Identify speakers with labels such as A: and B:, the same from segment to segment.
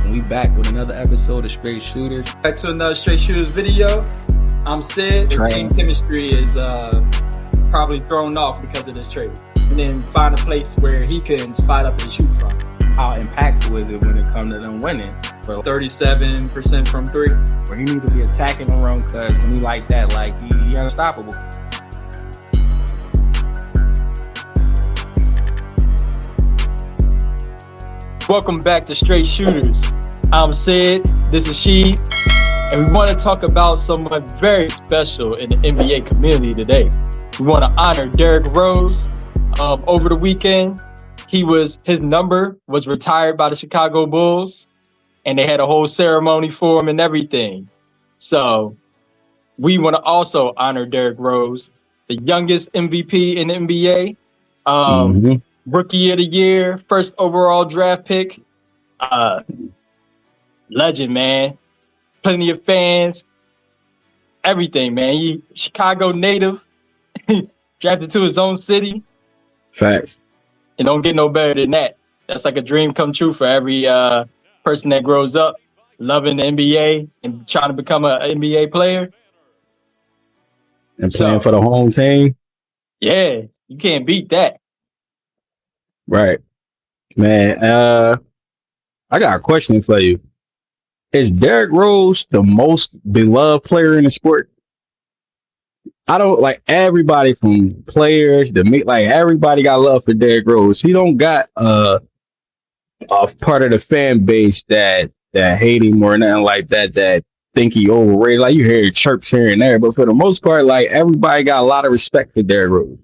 A: and we back with another episode of Straight Shooters.
B: Back to another Straight Shooters video. I'm Sid. The team chemistry is probably thrown off because of this trade. And then find a place where he can spot up and shoot from.
A: How impactful is it when it comes to them winning?
B: 37% from three.
A: Where he need to be attacking the rim, because when he like that, like he unstoppable.
B: Welcome back to Straight Shooters. I'm Sid, this is She, and we want to talk about someone very special in the NBA community today. We want to honor D.Rose. Over the weekend, his number was retired by the Chicago Bulls, and they had a whole ceremony for him and everything. So we want to also honor D.Rose, the youngest MVP in the NBA. Rookie of the year, first overall draft pick. Legend, man. Plenty of fans. Everything, man. He Chicago native. Drafted to his own city.
C: Facts.
B: And don't get no better than that. That's like a dream come true for every person that grows up loving the NBA and trying to become an NBA player.
C: And playing for the home team.
B: Yeah, you can't beat that.
C: Right. Man, I got a question for you. Is D.Rose the most beloved player in the sport? I don't like everybody from players to me, like everybody got love for D.Rose. He don't got a part of the fan base that hate him or nothing like that think he overrated. Like you hear chirps here and there, but for the most part, like everybody got a lot of respect for D.Rose.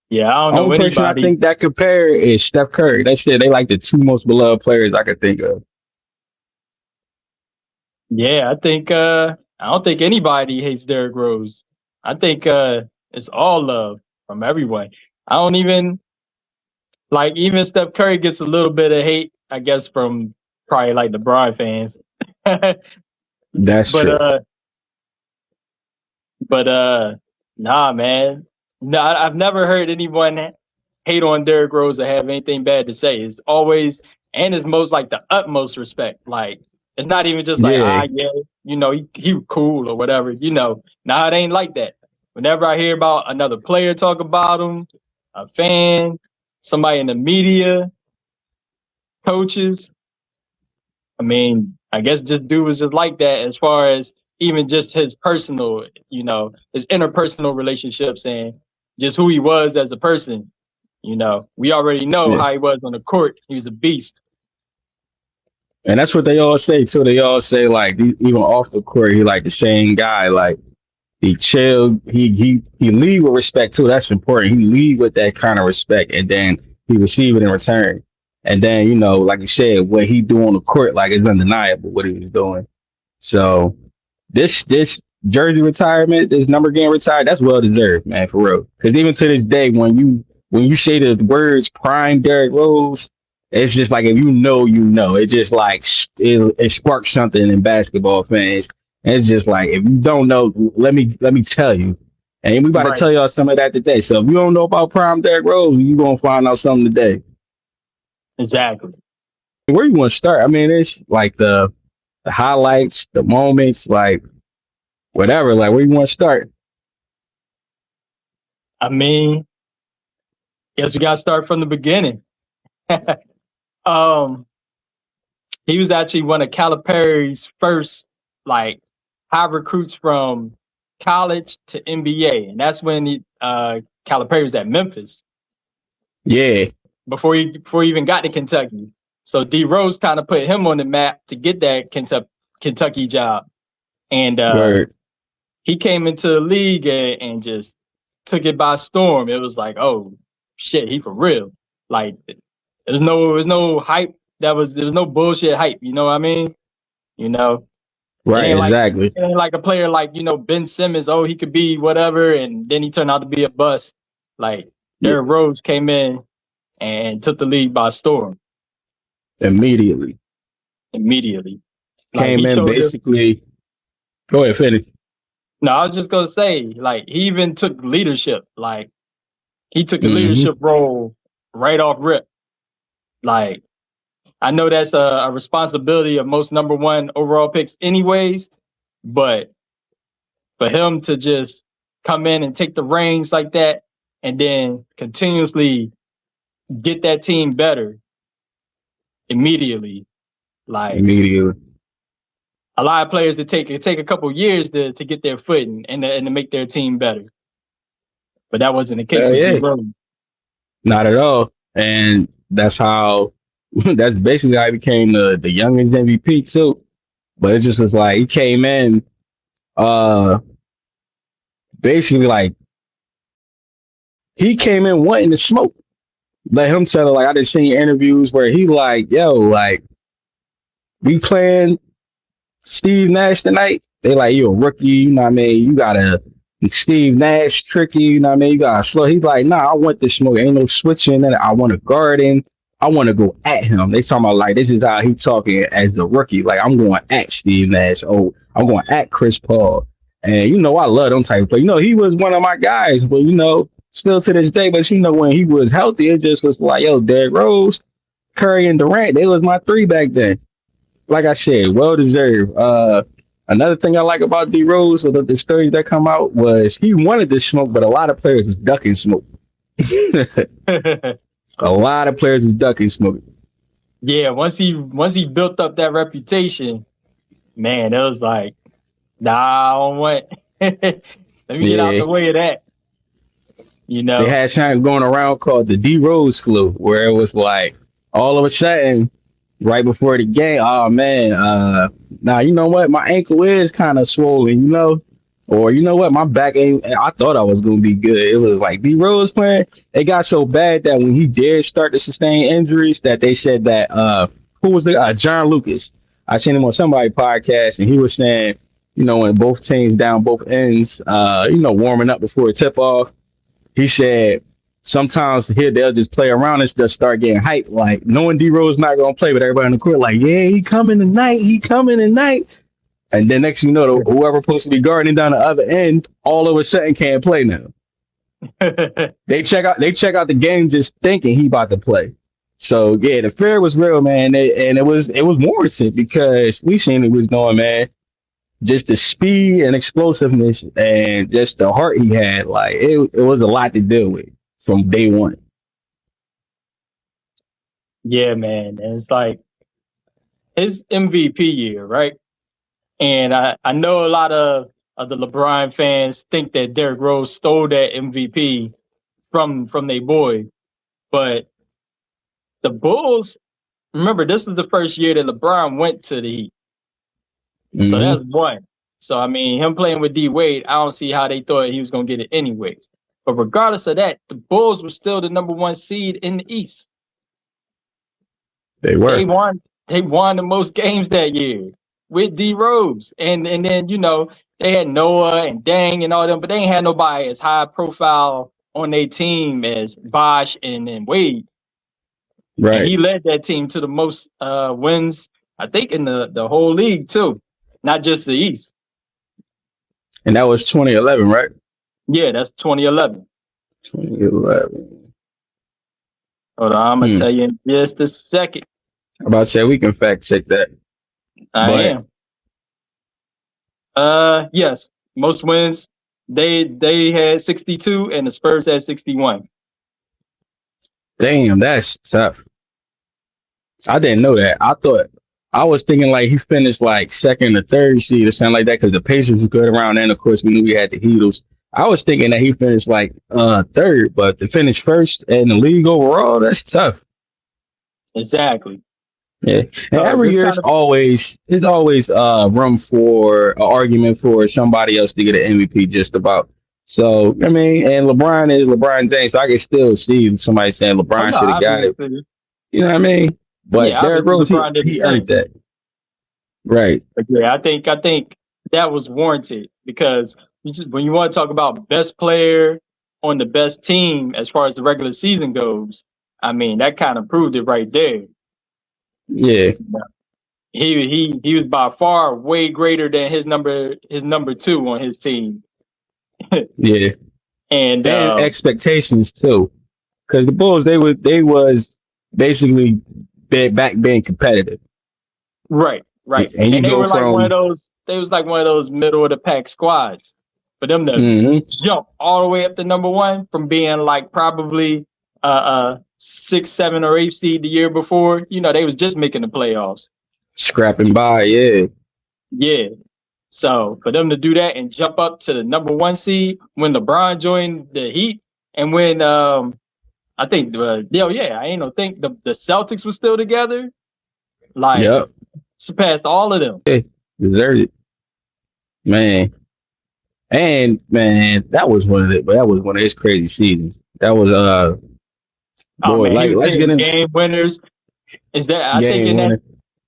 B: Yeah, I don't know
C: anybody. Person I think that compare is Steph Curry. That shit, they like the two most beloved players I could think of.
B: Yeah, I don't think anybody hates D.Rose. I think it's all love from everyone. I don't even even Steph Curry gets a little bit of hate, I guess, from probably like the LeBron fans.
C: That's true.
B: Nah, man. No, I've never heard anyone hate on D.Rose or have anything bad to say. It's always, and it's most like the utmost respect. Like, it's not even just like, he cool or whatever, Nah, it ain't like that. Whenever I hear about another player talk about him, a fan, somebody in the media, coaches, I mean, I guess just dude was just like that as far as even just his personal, his interpersonal relationships and just who he was as a person. We already know how he was on the court. He was a beast.
C: And that's what they all say too. They all say like even off the court, he like the same guy. Like he chill. He lead with respect too. That's important. He lead with that kind of respect, and then he receive it in return. And then like you said, what he do on the court, like it's undeniable what he was doing. So this jersey retirement, this number getting retired, that's well deserved, man, for real. Because even to this day, when you say the words prime D.Rose, it's just like if you know, it just like it sparks something in basketball fans. And it's just like if you don't know, let me tell you. And we about to tell y'all some of that today. So if you don't know about prime D.Rose, you gonna find out something today.
B: Exactly.
C: Where you want to start? I mean, it's like the highlights, the moments, like whatever. Like where you want to start?
B: I mean, guess we gotta start from the beginning. He was actually one of Calipari's first high recruits from college to NBA, and that's when Calipari was at Memphis.
C: Yeah.
B: Before he even got to Kentucky. So D.Rose kind of put him on the map to get that Kentucky job. And he came into the league and just took it by storm. It was like, oh shit, he for real. Like there was no hype. There was no bullshit hype. You know what I mean?
C: Right, exactly.
B: It ain't like a player like, Ben Simmons, oh, he could be whatever, and then he turned out to be a bust. Like D.Rose came in and took the league by storm.
C: Immediately. Came in basically. Go ahead, finish.
B: No, I was just gonna say, he even took leadership. He took a leadership role right off rip. I know that's a responsibility of most number one overall picks, anyways. But for him to just come in and take the reins like that, and then continuously get that team better immediately, like
C: Immediately.
B: a lot of players it take a couple years to get their footing and to make their team better. But that wasn't the case
C: Hell
B: with
C: yeah.
B: D.Rose.
C: Not at all. And that's how that's basically how he became the youngest MVP too. But it just was like he came in uh basically like he came in wanting to smoke. Let him tell it like I just seen interviews where he like, yo, like we playing Steve Nash tonight. They like you a rookie, you know what I mean? You gotta Steve Nash tricky, you know what I mean? You gotta slow. He's like, nah, I want this smoke. Ain't no switching and I want to guard him. I want to go at him. They talking about like this is how he talking as the rookie. Like I'm going at Steve Nash. Oh, I'm going at Chris Paul. And you know I love them type of play. You know, he was one of my guys, but you know, still to this day, but you know, when he was healthy, it just was like, yo, Derrick Rose, Curry, and Durant, they was my three back then. Like I said, well deserved. Another thing I like about D Rose with the stories that come out was he wanted to smoke, but a lot of players was ducking smoke. A lot of players was ducking smoke.
B: Yeah, once he built up that reputation, man, it was like, nah, I don't want. Let me get out
C: Yeah,
B: the way of that. You
C: they
B: know.
C: had something going around called the D Rose flu, where it was like all of a sudden, right before the game, oh man, now you know what, my ankle is kind of swollen, you know, or you know what, my back ain't. I thought I was gonna be good. It was like D Rose playing. It got so bad that when he did start to sustain injuries, that they said that who was the John Lucas? I seen him on somebody podcast, and he was saying, you know, when both teams down both ends, you know, warming up before a tip off. He said sometimes here they'll just play around and just start getting hyped, like knowing D Rose not gonna play, but everybody on the court like, yeah, he coming tonight, he coming tonight. And then next thing you know, whoever supposed to be guarding down the other end, all of a sudden can't play now. They check out the game just thinking he about to play. So yeah, the fear was real, man, and it was warranted because we seen it was going, man. Just the speed and explosiveness and just the heart he had, like it was a lot to deal with from day one.
B: Yeah, man, and it's like his MVP year, right? And I know a lot of the LeBron fans think that Derrick Rose stole that MVP from their boy, but the Bulls. Remember, this was the first year that LeBron went to the Heat, so
C: Hmm.
B: that's one. So I mean, him playing with D Wade, I don't see how they thought he was gonna get it anyways. But regardless of that, the Bulls were still the number one seed in the East.
C: They
B: They
C: were.
B: won. They won the most games that year with D Rose, and then they had Noah and Dang and all them, but they ain't had nobody as high profile on their team as Bosh and Wade. And
C: Right.
B: he led that team to the most wins, I think, in the whole league too, not just the East.
C: And that was 2011, right?
B: Yeah, that's 2011.
C: 2011.
B: Hold on, I'm gonna
C: Hmm.
B: tell you in just a second.
C: I'm about to say we can fact check that.
B: I
C: But
B: am. Yes, most wins. They had 62 and the Spurs had 61.
C: damn, that's tough. I didn't know that. I was thinking like he finished like second or third seed or something like that because the Pacers were good around then. Of course, we knew we had the Heatles. I was thinking that he finished like third, but to finish first in the league overall, that's tough.
B: Exactly.
C: Yeah, and
B: So
C: every
B: this
C: year
B: kind of
C: it's always room for an argument for somebody else to get an MVP. Just about. So I mean, and LeBron is LeBron James. So I can still see somebody saying
B: oh
C: LeBron
B: no,
C: should have got it.
B: obviously,
C: You know what I mean? But
B: yeah,
C: Derrick
B: obviously
C: Rose,
B: LeBron did his
C: he earned
B: thing.
C: that. Right.
B: But yeah, I think that was warranted because when you want to talk about best player on the best team as far as the regular season goes, I mean that kind of proved it right there.
C: Yeah.
B: He was by far way greater than his number two on his team.
C: Yeah.
B: And
C: And expectations too. Because the Bulls, they was basically back being competitive.
B: Right.
C: And you
B: And they
C: go
B: were like one of
C: from
B: those. They was like one of those middle of the pack squads. For them to
C: mhm,
B: jump all the way up to number one from being like probably 6, 7, or 8 seed the year before, they was just making the playoffs.
C: scrapping by, yeah.
B: Yeah. So for them to do that and jump up to the number one seed when LeBron joined the Heat and when I think I ain't no think the Celtics was still together, like
C: Yep.
B: surpassed all of them.
C: Yeah, deserved it. Man. And man, that was one of his crazy seasons. That was
B: Oh
C: boy,
B: man, he
C: like
B: was
C: let's get
B: hitting
C: in
B: game winners. Is that
C: game winner.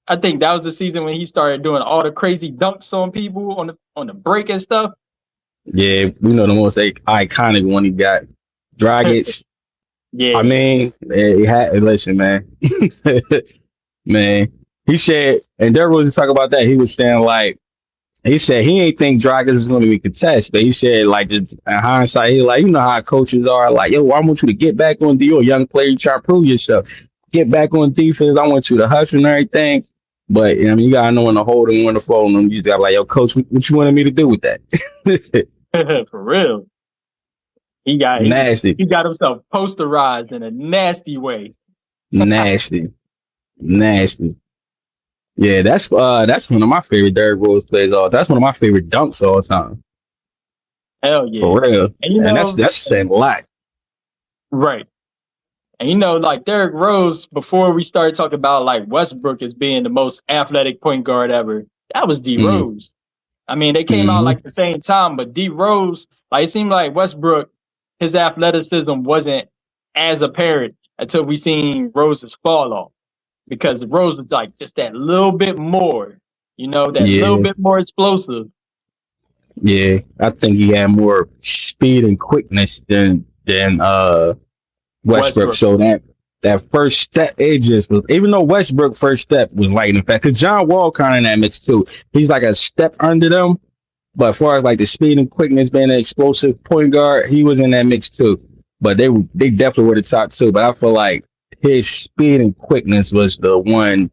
B: I think that was the season when he started doing all the crazy dunks on people on the break and stuff.
C: Yeah, we know the most iconic one he got. Dragic. I
B: Yeah.
C: mean, he had listen, man. Man. He said, and D.Rose was talking about that. He was saying like he said he ain't think Dragic was going to be contested, but he said like in hindsight, he like how coaches are like, yo, I want you to get back on you're a young player, you try to prove yourself, get back on defense. I want you to hustle and everything. But I mean, you gotta know when to hold and when to fold them. You got like, yo, coach, what you wanted me to do with that?
B: For real. He got
C: Nasty,
B: he got himself posterized in a nasty way.
C: nasty, nasty. Yeah, that's one of my favorite Derrick Rose plays all. That's one of my favorite dunks all time.
B: Hell yeah.
C: For real.
B: And
C: And that's saying a lot.
B: right. And like Derrick Rose, before we started talking about like Westbrook as being the most athletic point guard ever, that was
C: Mm-hmm.
B: D.Rose. I mean, they came out
C: Mm-hmm.
B: like the same time, but D.Rose, like it seemed like Westbrook, his athleticism wasn't as apparent until we seen Rose's fall off. Because Rose was like just that little bit more, that little
C: Yeah.
B: bit more explosive.
C: Yeah, I think he had more speed and quickness than Westbrook.
B: Westbrook.
C: So that first step, it just was. Even though Westbrook first step was lightning fast, because John Wall kind of in that mix too. He's like a step under them, but as far as like the speed and quickness, being an explosive point guard, he was in that mix too. But they definitely were the top two. But I feel like his speed and quickness was the one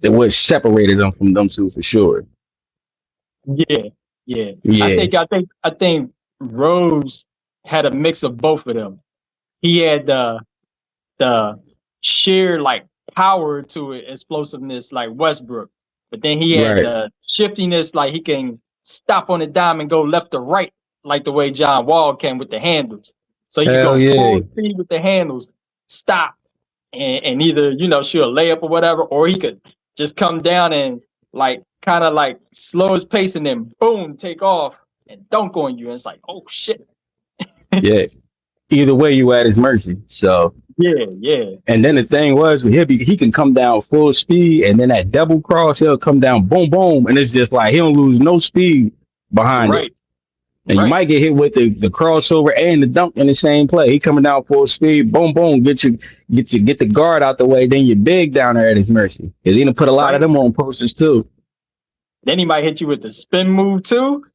C: that was separated them from them two for sure.
B: Yeah, yeah.
C: Yeah,
B: I think Rose had a mix of both of them. He had the sheer like power to it, explosiveness like Westbrook, but then he had
C: right.
B: the shiftiness, like he can stop on a dime and go left or right, like the way John Wall can with the handles. So he could
C: Hell
B: go
C: yeah.
B: full speed with the handles, stop, and either shoot a layup or whatever, or he could just come down and like kind of like slow his pace and then boom, take off and dunk on you. And it's like, oh shit.
C: Yeah. Either way, you at his mercy. So,
B: Yeah.
C: and then the thing was, he can come down full speed, and then that double cross, he'll come down boom, boom, and it's just like he don't lose no speed behind it.
B: Right.
C: And you might get hit with the crossover and the dunk in the same play. He coming down full speed, boom, boom, get the guard out the way. Then you're big down there at his mercy. Because he done put a lot of
B: Right.
C: them on posters too.
B: Then he might hit you with the spin move too.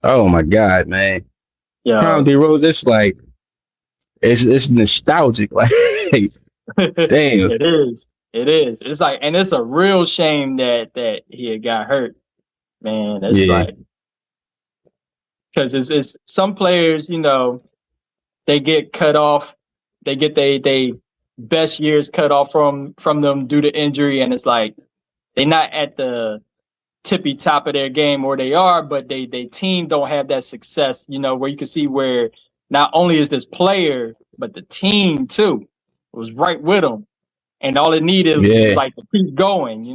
C: Oh my God, man!
B: Yeah.
C: D.Rose, it's like it's nostalgic. Like, damn.
B: It is. It is. It's like, and it's a real shame that he had got hurt, man. It's
C: Yeah,
B: like, because it's some players, they get cut off, they get they best years cut off from them due to injury, and it's like they're not at the tippy top of their game, or they are, but they team don't have that success, where you can see where not only is this player, but the team too was right with them. And all it needed was
C: yeah,
B: like to keep going,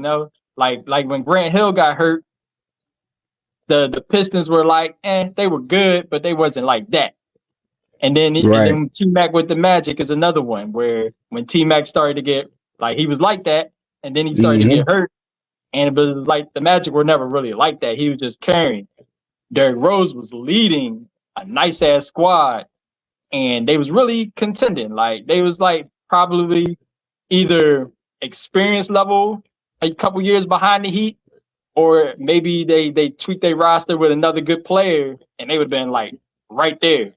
B: like when Grant Hill got hurt, the Pistons were like, they were good, but they wasn't like that. And
C: right.
B: then T Mac with the Magic is another one where when T Mac started to get like he was like that, and then he started to
C: Hmm.
B: get hurt, and it was like the Magic were never really like that. He was just carrying. Derrick Rose was leading a nice ass squad, and they was really contending. Like they was like probably either experience level a couple years behind the Heat, or maybe they tweak their roster with another good player, and they would have been like right there.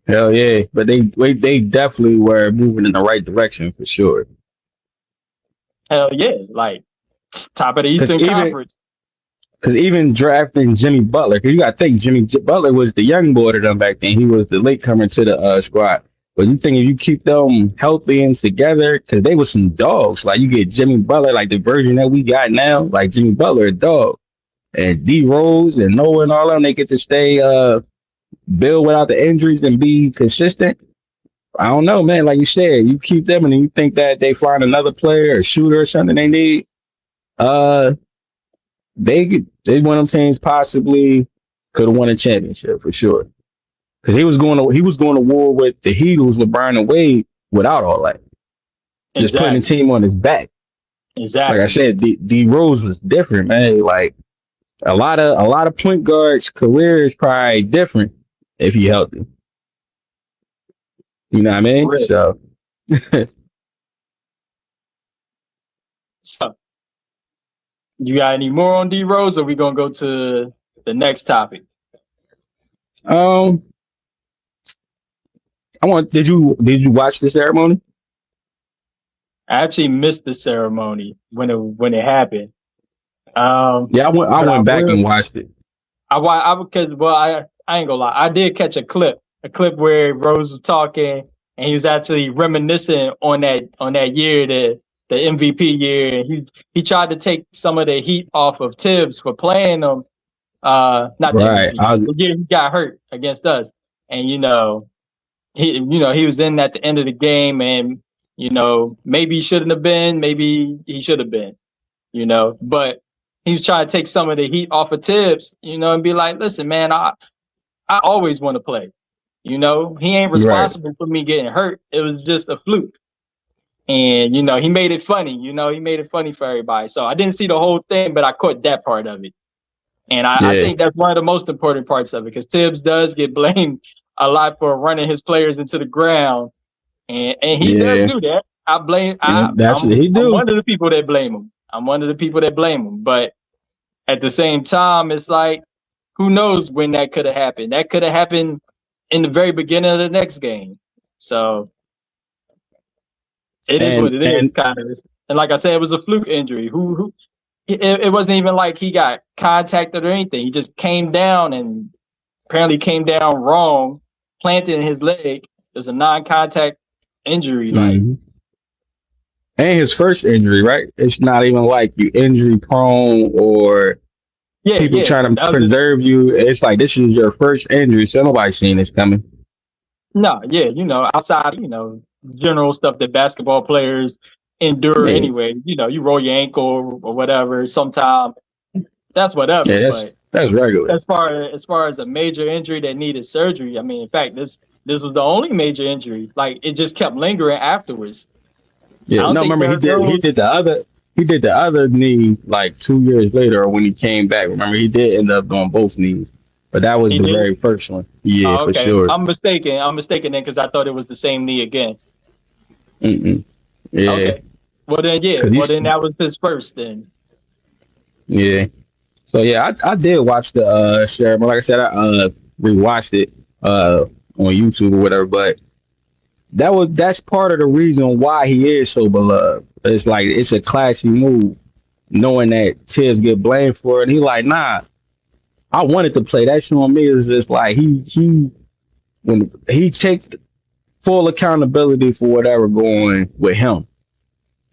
C: Hell yeah. But they definitely were moving in the right direction for sure.
B: Hell yeah, like top of the
C: Because
B: Eastern
C: even
B: Conference.
C: because even drafting Jimmy Butler, because you got to think Butler was the young boy to them back then. He was the latecomer to the squad. But you think if you keep them healthy and together, because they were some dogs. Like you get Jimmy Butler, like the version that we got now, like Jimmy Butler, a dog, and D.Rose and Noah and all of them, they get to stay build without the injuries and be consistent. I don't know, man. Like you said, you keep them and then you think that they find another player, a shooter or something they need. Uh, they one of them teams possibly could have won a championship for sure. Because he was going to war with the Heatles with Brian and Wade without all that, just putting the
B: Exactly.
C: team on his back. Like I
B: Exactly.
C: said, D Rose was different, man. Like a lot of point guards' career is probably different if he healthy. You know what I
B: For
C: mean?
B: real.
C: So
B: So, you got any more on D Rose, or we gonna go to the next topic?
C: um, did you watch the ceremony?
B: I actually missed the ceremony when it happened.
C: Yeah, I
B: But I
C: went back
B: will.
C: and watched it.
B: I because well, I ain't gonna lie. I did catch a clip where Rose was talking, and he was actually reminiscing on that year, the MVP year, and he tried to take some of the heat off of Tibbs for playing him. Not the
C: Right.
B: MVP, the year he got hurt against us, and he was in at the end of the game, and maybe he shouldn't have been, maybe he should have been, but he was trying to take some of the heat off of Tibbs, and be like, listen, man, I always want to play. He ain't
C: Right.
B: responsible for me getting hurt. It was just a fluke. And, he made it funny, he made it funny for everybody. So I didn't see the whole thing, but I caught that part of it. And I
C: Yeah.
B: think that's one of the most important parts of it, because Tibbs does get blamed a lot for running his players into the ground. And he does
C: Yeah.
B: do that.
C: And that's what he
B: I'm
C: do.
B: one of the people that blame him. I'm one of the people that blame him. But at the same time, it's like, who knows when that could have happened? That could have happened in the very beginning of the next game. So it is what
C: And
B: it is,
C: and
B: kind of. And like I said, it was a fluke injury. It wasn't even like he got contacted or anything. He just came down, and apparently came down wrong, planted in his leg. It was a non-contact injury. Like,
C: mhm. And his first injury, right? It's not even like you injury prone or
B: yeah,
C: people
B: yeah.
C: trying to
B: That was just
C: preserve you. It's like this is your first injury, so nobody's seeing this coming.
B: no, yeah. Outside, general stuff that basketball players endure
C: Yeah,
B: anyway. You roll your ankle or whatever. Sometime that's
C: yeah,
B: whatever.
C: that's
B: But
C: that's regular.
B: as far as a major injury that needed surgery, I mean, in fact, this was the only major injury. Like, it just kept lingering afterwards. I
C: Yeah,
B: don't
C: no,
B: think
C: remember he
B: Derrick
C: did he
B: Rose.
C: did the other he did the other knee like 2 years later or when he came back. Remember he did end up doing both knees, but that was
B: He
C: the
B: did.
C: very first one. Yeah,
B: Oh,
C: for
B: okay.
C: sure.
B: I'm mistaken. I'm mistaken then, because I thought it was the same knee again.
C: Mm-mm. Yeah,
B: Okay. Well then, yeah.
C: cause
B: Well
C: he's
B: then, that was his first then.
C: yeah. So yeah, I did watch the ceremony. Like I said, I rewatched it on YouTube or whatever. But that's part of the reason why he is so beloved. It's like it's a classy move, knowing that Tibbs get blamed for it. And he like, nah, I wanted to play. That shit on me is just like he when he take full accountability for whatever going with him.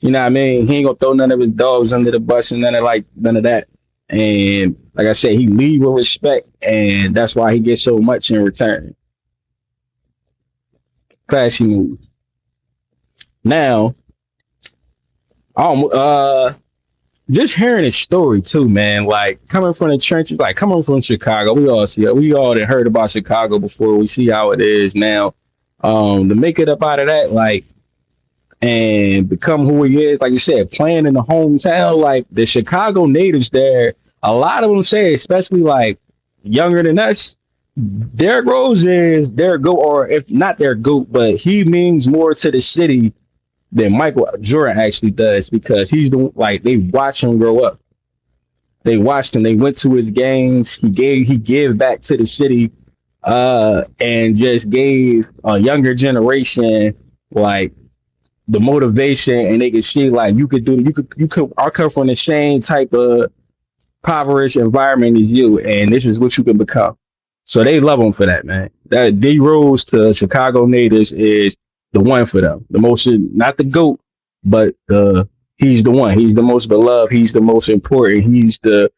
C: You know what I mean? He ain't gonna throw none of his dogs under the bus and none of that. And like I said, he lead with respect, and that's why he gets so much in return. Classy move. Now, just hearing his story too, man. Like coming from the trenches, like coming from Chicago, we all had heard about Chicago before. We see how it is now. To make it up out of that, like and become who he is, like you said, playing in the hometown, like the Chicago natives there, a lot of them say, especially like younger than us, Derrick Rose is their goat, or if not their goat, but he means more to the city than Michael Jordan actually does because he's the like they watch him grow up. They watched him. They went to his games. He gave back to the city, and just gave a younger generation like the motivation, and they can see like you could I come from the same type of impoverished environment as you, and this is what you can become. So they love him for that, man. That D Rose to Chicago natives is the one for them. The most, not the goat, but he's the one. He's the most beloved. He's the most important. He's the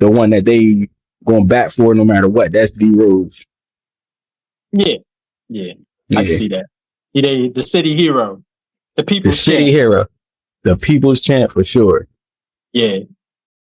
C: one that they going back for no matter what. That's D Rose.
B: Yeah, yeah, I can
C: Yeah,
B: see that. The city hero, the
C: the
B: people's
C: city
B: champ.
C: hero, the people's champ for sure.
B: Yeah,